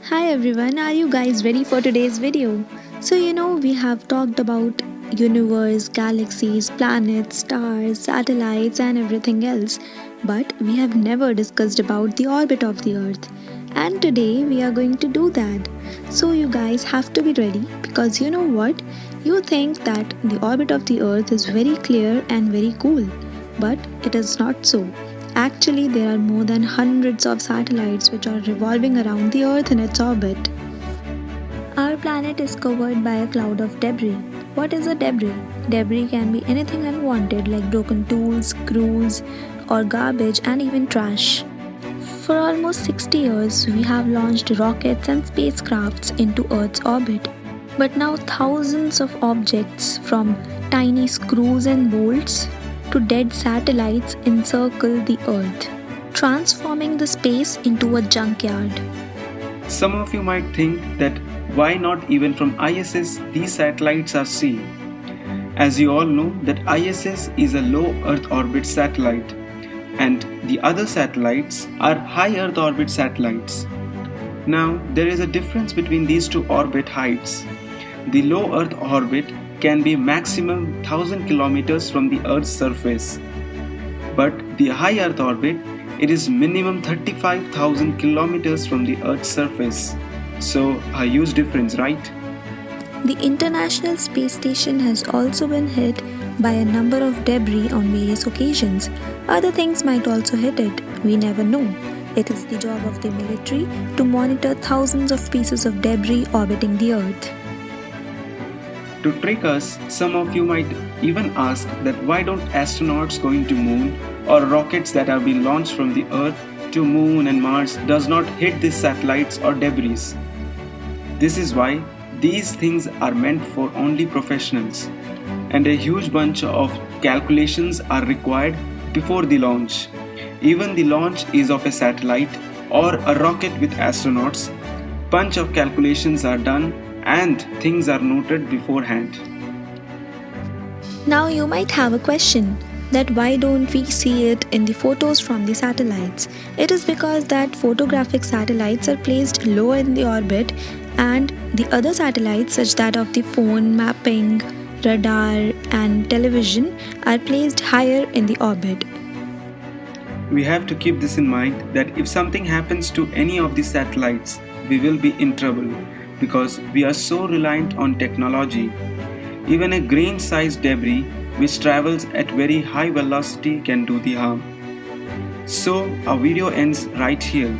Hi everyone, are you guys ready for today's video? We have talked about universe, galaxies, planets, stars, satellites and everything else, but we have never discussed about the orbit of the earth. And today we are going to do that. So you guys have to be ready because you know what? You think that the orbit of the earth is very clear and very cool, but it is not so. Actually, there are more than hundreds of satellites which are revolving around the Earth in its orbit. Our planet is covered by a cloud of debris. What is a debris? Debris can be anything unwanted like broken tools, screws, or garbage, and even trash. For almost 60 years, we have launched rockets and spacecrafts into Earth's orbit. But now, thousands of objects, from tiny screws and bolts to dead satellites, encircle the Earth, transforming the space into a junkyard. Some of you might think that why not even from ISS these satellites are seen? As you all know that ISS is a low Earth orbit satellite and the other satellites are high Earth orbit satellites. Now there is a difference between these two orbit heights. The low Earth orbit can be maximum 1000 kilometers from the Earth's surface, but the high Earth orbit it is minimum 35,000 kilometers from the Earth's surface. So a huge difference, right? The International Space Station has also been hit by a number of debris on various occasions. Other things might also hit it, we never know. It is the job of the military to monitor thousands of pieces of debris orbiting the Earth. To trick us, some of you might even ask that why don't astronauts going to moon or rockets that have been launched from the Earth to moon and Mars does not hit these satellites or debris. This is why these things are meant for only professionals, and a huge bunch of calculations are required before the launch. Even the launch is of a satellite or a rocket with astronauts, bunch of calculations are done and things are noted beforehand. Now you might have a question that why don't we see it in the photos from the satellites? It is because that photographic satellites are placed low in the orbit and the other satellites such that of the phone, mapping, radar and television are placed higher in the orbit. We have to keep this in mind that if something happens to any of these satellites, we will be in trouble because we are so reliant on technology. Even a grain-sized debris which travels at very high velocity can do the harm. So our video ends right here.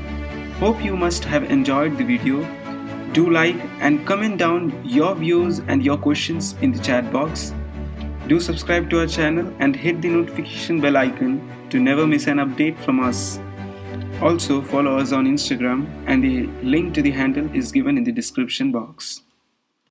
Hope you must have enjoyed the video. Do like and comment down your views and your questions in the chat box. Do subscribe to our channel and hit the notification bell icon to never miss an update from us. Also follow us on Instagram and the link to the handle is given in the description box.